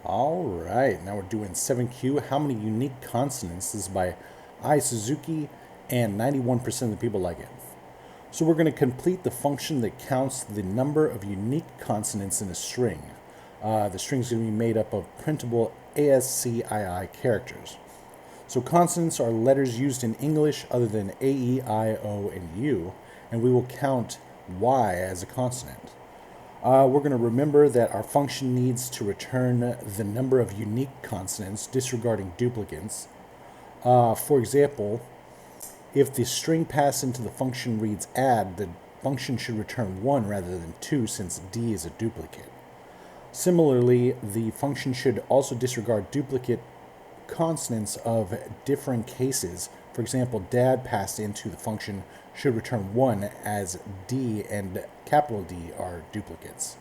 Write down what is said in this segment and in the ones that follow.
All right, now we're doing 7Q. How many unique consonants? This is by I Suzuki, and 91% of the people like it. So we're going to complete the function that counts the number of unique consonants in a string. The string is going to be made up of printable ASCII characters. So consonants are letters used in English other than A, E, I, O, and U, and we will count Y as a consonant. We're going to remember that our function needs to return the number of unique consonants, disregarding duplicates. For example, if the string passed into the function reads add, the function should return 1 rather than 2 since D is a duplicate. Similarly, the function should also disregard duplicate consonants of different cases. For example, dad passed into the function should return 1 as D and capital D are duplicates.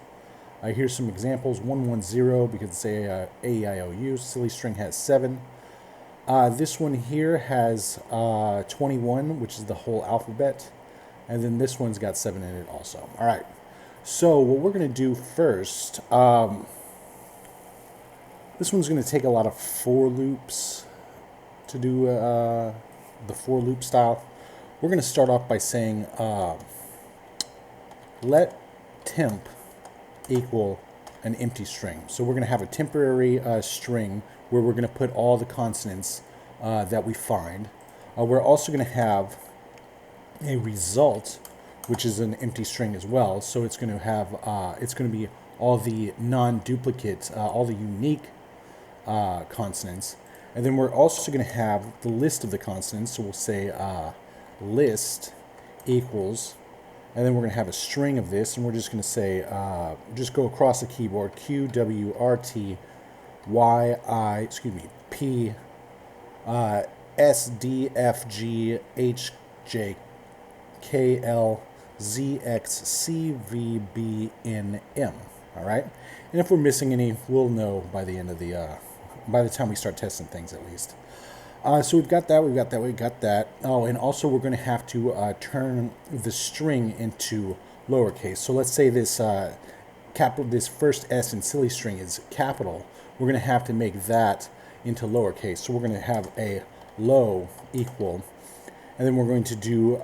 Here's some examples. 110 because it's A-E-I-O-U. Silly string has 7. This one here has 21, which is the whole alphabet. And then this one's got 7 in it also. All right. So what we're going to do first, this one's going to take a lot of for loops to do the for loop style. We're going to start off by saying let temp equal an empty string. So we're going to have a temporary string where we're going to put all the consonants that we find. We're also going to have a result, which is an empty string as well. So it's going to have it's going to be all the non-duplicate, all the unique consonants. And then we're also going to have the list of the consonants. So we'll say list equals, and then we're going to have a string of this, and we're just going to say, just go across the keyboard, Q, W, R, T, Y, I, excuse me, P, S, D, F, G, H, J, K, L, Z, X, C, V, B, N, M. All right? And if we're missing any, we'll know by the end of the, by the time we start testing things at least. So we've got that, we've got that, we've got that. Oh, and also we're going to have to turn the string into lowercase. So let's say this this first S in silly string is capital. We're going to have to make that into lowercase. So we're going to have a low equal, and then we're going to do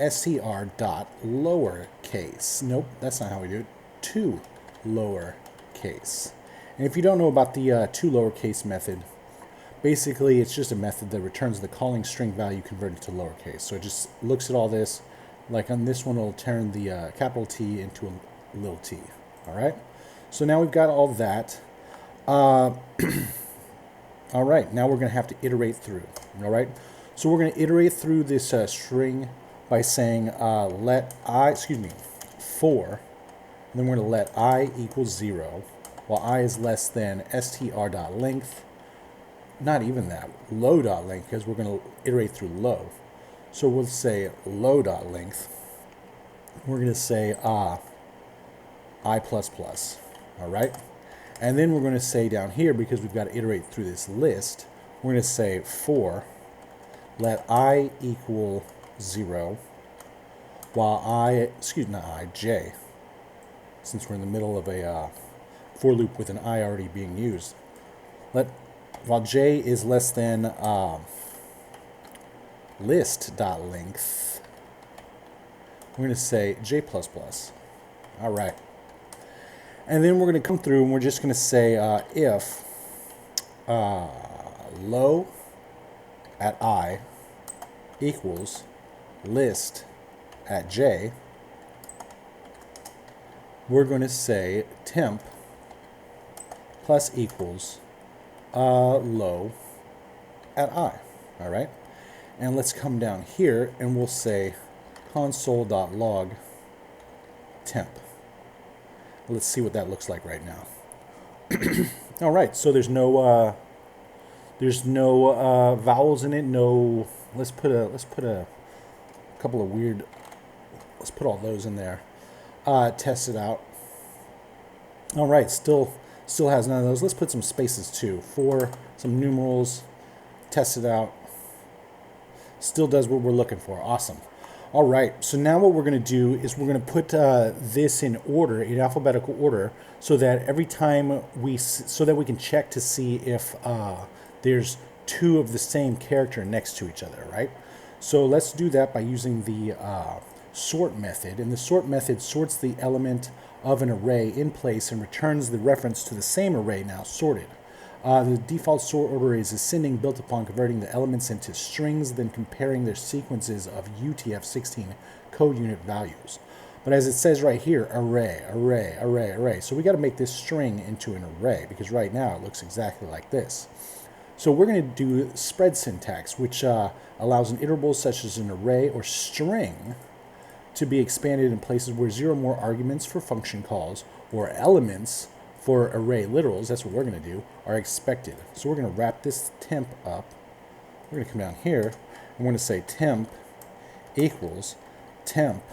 str dot lowercase. Nope, that's not how we do it. To lowercase. And if you don't know about the to lowercase method, basically, it's just a method that returns the calling string value converted to lowercase. So it just looks at all this. Like on this one, it'll turn the capital T into a little t. All right? So now we've got all that. All right, now we're going to have to iterate through. All right? So we're going to iterate through this string by saying for, and then we're going to let I equal 0, while I is less than str.length. Not even that, low.length, because we're going to iterate through low. So we'll say low.length. We're going to say I++. All right? And then we're going to say down here, because we've got to iterate through this list, we're going to say for let I equal 0, while j, since we're in the middle of a for loop with an I already being used. While j is less than list.length, we're going to say j++. All right. And then we're going to come through and we're just going to say if low at I equals list at j, we're going to say temp plus equals low at I. All right? And let's come down here and we'll say console.log temp. Let's see what that looks like right now. All right, so there's no vowels in it. No, let's put a couple of weird. Let's put all those in there. Test it out. All right, still has none of those. Let's put some spaces too. For some numerals. Test it out. Still does what we're looking for. Awesome. All right, so now what we're going to do is we're going to put this in order, in alphabetical order, so that every time so that we can check to see if there's two of the same character next to each other, right? So let's do that by using the sort method. And the sort method sorts the element of an array in place and returns the reference to the same array now sorted. The default sort order is ascending, built upon converting the elements into strings, then comparing their sequences of UTF-16 code unit values. But as it says right here, array, array, array, array. So we got to make this string into an array, because right now it looks exactly like this. So we're going to do spread syntax, which allows an iterable such as an array or string to be expanded in places where 0 or more arguments for function calls or elements for array literals, that's what we're going to do, are expected. So we're going to wrap this temp up. We're going to come down here, and we're going to say temp equals temp.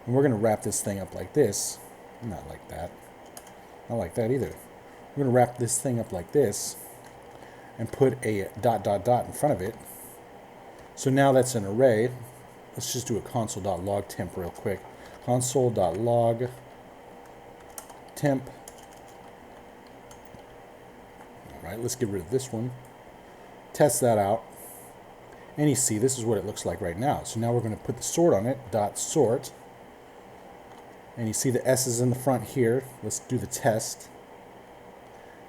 And we're going to wrap this thing up like this. Not like that. Not like that either. We're going to wrap this thing up like this and put a dot, dot, dot in front of it. So now that's an array. Let's just do a console.log temp real quick. Console.log temp. All right, let's get rid of this one. Test that out. And you see, this is what it looks like right now. So now we're going to put the sort on it, dot sort. And you see the S is in the front here. Let's do the test.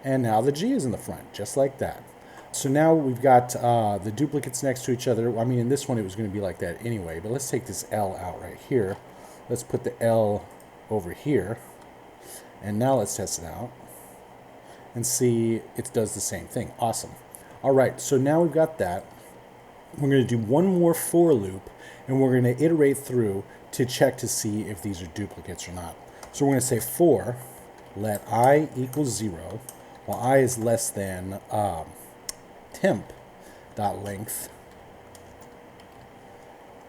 And now the G is in the front, just like that. So now we've got the duplicates next to each other. I mean, in this one it was going to be like that anyway, but let's take this L out right here. Let's put the L over here. And now let's test it out and see it does the same thing. Awesome. All right, so now we've got that. We're going to do one more for loop, and we're going to iterate through to check to see if these are duplicates or not. So we're going to say for let I equal 0, while I is less than temp.length,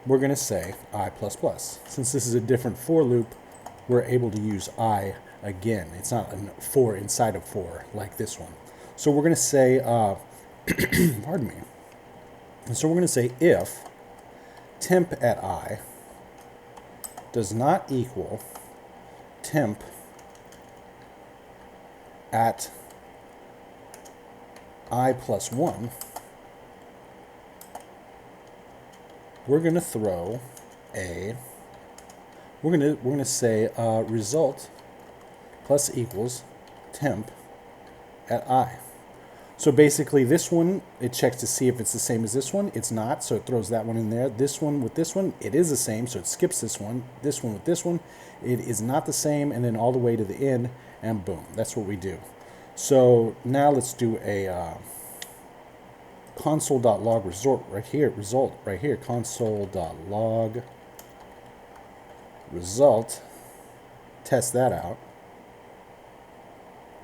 we're going to say I++. Since this is a different for loop, we're able to use I again. It's not a for inside of for like this one. So we're going to say, pardon me. And so we're going to say if temp at I does not equal temp at I+1, we're going to throw a, we're going to say result plus equals temp at I. So basically this one, it checks to see if it's the same as this one. It's not, so it throws that one in there. This one with this one, it is the same, so it skips this one. This one with this one, it is not the same, and then all the way to the end, and boom. That's what we do. So now let's do a console.log result right here, console.log result. Test that out.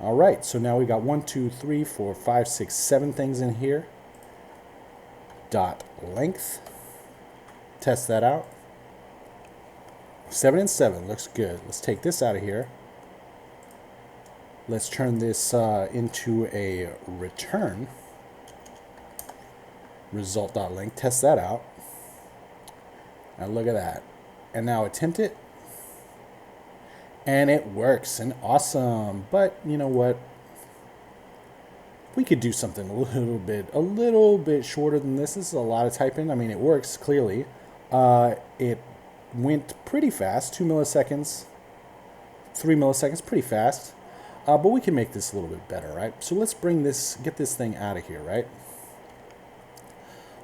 All right, so now we got 1, 2, 3, 4, 5, 6, 7 things in here. Dot length. Test that out. 7 and 7 looks good. Let's take this out of here. Let's turn this into a return. Result.length. Test that out. Now look at that. And now attempt it. And it works, and awesome. But you know what? We could do something a little bit shorter than this. This is a lot of typing. I mean, it works clearly. It went pretty fast, 2 milliseconds, 3 milliseconds, pretty fast. But we can make this a little bit better, right? So let's get this thing out of here, right?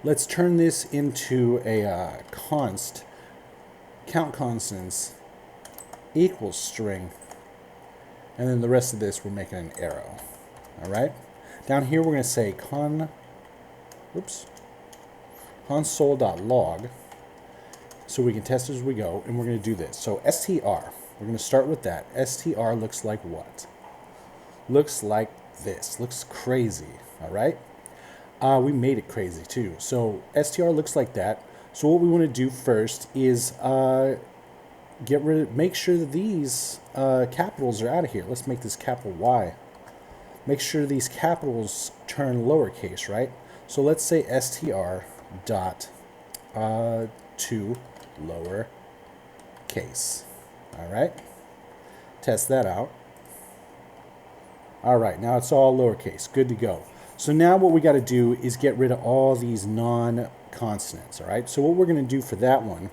Let's turn this into a const, count consonants equals string, and then the rest of this we're making an arrow. All right, down here we're going to say console.log, so we can test as we go, and we're going to do this. So str, we're going to start with that. Str looks like what? Looks like this. Looks crazy. All right, we made it crazy too. So str looks like that. So what we want to do first is make sure that these capitals are out of here. Let's make this capital Y. Make sure these capitals turn lowercase, right? So let's say str dot to lowercase. All right, test that out. All right, now it's all lowercase, good to go. So now what we got to do is get rid of all these non-consonants, all right? So what we're going to do for that one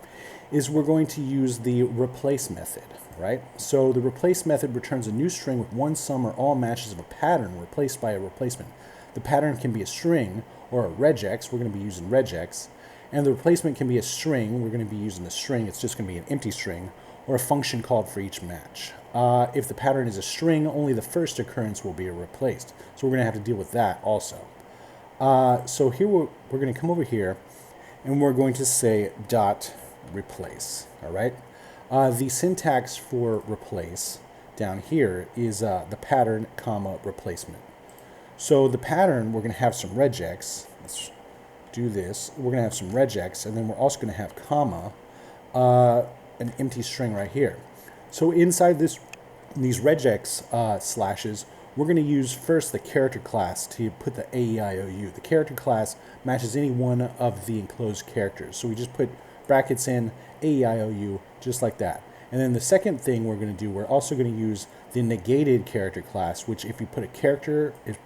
is we're going to use the replace method, right? So the replace method returns a new string with one, some, or all matches of a pattern replaced by a replacement. The pattern can be a string or a regex. We're going to be using regex. And the replacement can be a string. We're going to be using a string. It's just going to be an empty string, or a function called for each match. If the pattern is a string, only the first occurrence will be replaced. So we're going to have to deal with that also. So here we're going to come over here, and we're going to say dot replace. All right. The syntax for replace down here is the pattern, comma, replacement. So the pattern, we're going to have some regex. Let's do this. We're going to have some regex, and then we're also going to have comma, an empty string right here. So inside these regex slashes, we're going to use first the character class to put the AEIOU. The character class matches any one of the enclosed characters. So we just put brackets in AEIOU just like that. And then the second thing we're going to do, we're also going to use the negated character class, which if you put a character, if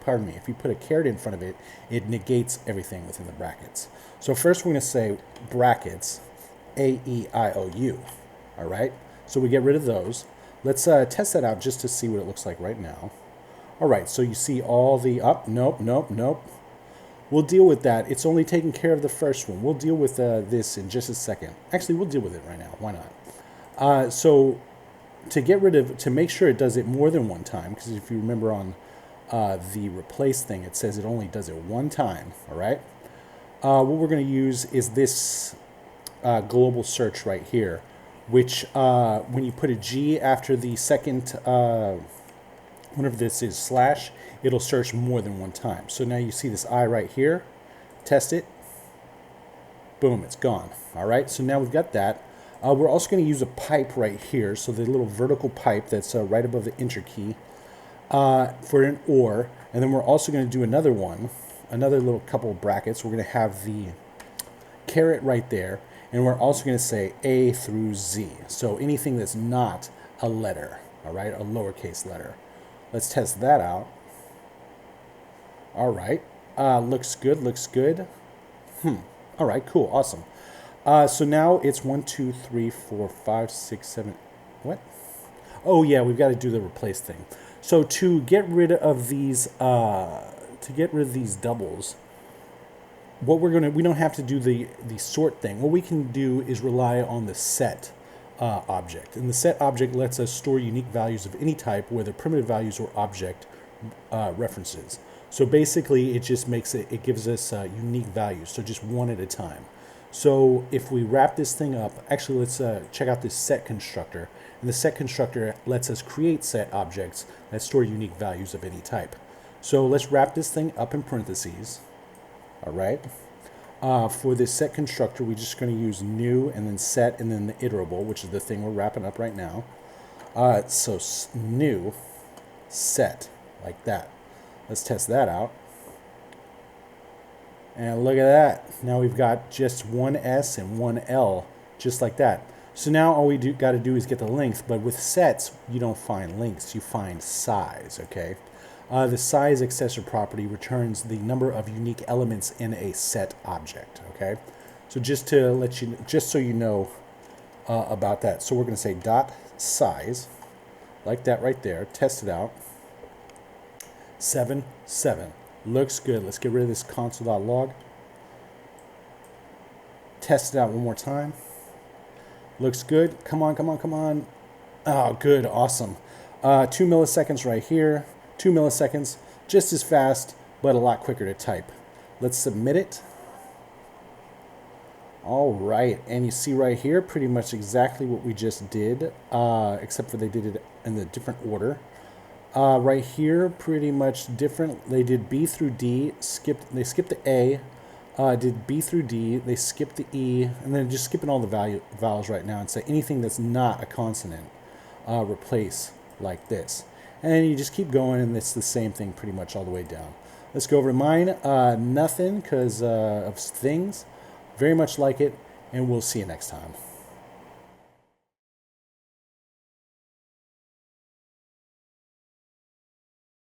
you put a caret in front of it, it negates everything within the brackets. So first we're going to say brackets AEIOU. All right, so we get rid of those. Let's test that out just to see what it looks like right now. All right, so you see all the nope. We'll deal with that. It's only taking care of the first one. We'll deal with this in just a second. Actually, we'll deal with it right now. Why not? So to make sure it does it more than one time, because if you remember on the replace thing, it says it only does it one time. All right. What we're going to use is this global search right here, which when you put a G after the second, whenever this is slash, it'll search more than one time. So now you see this I right here, test it, boom, it's gone. All right, so now we've got that. We're also going to use a pipe right here, so the little vertical pipe that's right above the enter key for an OR, and then we're also going to do another one, another little couple of brackets. We're going to have the caret right there, and we're also going to say A through Z. So anything that's not a letter, all right, a lowercase letter. Let's test that out. All right, looks good, looks good. All right, cool, awesome. So now it's 1, 2, 3, 4, 5, 6, 7. What? Oh yeah, we've got to do the replace thing. So to get rid of these, doubles, we don't have to do the sort thing. What we can do is rely on the set object, and the set object lets us store unique values of any type, whether primitive values or object references. So basically, it just it gives us unique values, so just one at a time. So if we wrap this thing up, actually let's check out this set constructor. And the set constructor lets us create set objects that store unique values of any type. So let's wrap this thing up in parentheses. All right. For this set constructor, we're just going to use new and then set and then the iterable, which is the thing we're wrapping up right now. So new set like that. Let's test that out. And look at that. Now we've got just one S and one L, just like that. So now all we got to do is get the length, but with sets, you don't find lengths, you find size, okay? The size accessor property returns the number of unique elements in a set object, okay? So just to let you, just so you know about that. So we're going to say dot size, like that right there, test it out. 7, 7. Looks good. Let's get rid of this console.log. Test it out one more time. Looks good. Come on, come on, come on. Oh, good. Awesome. 2 milliseconds right here. 2 milliseconds. Just as fast, but a lot quicker to type. Let's submit it. All right. And you see right here pretty much exactly what we just did, except for they did it in the different order. Right here, pretty much different. They did B through D, they skipped the A, did B through D, they skipped the E, and then just skipping all the vowels right now and say anything that's not a consonant, replace like this. And you just keep going, and it's the same thing pretty much all the way down. Let's go over to mine. Nothing, because of things. Very much like it. and we'll see you next time.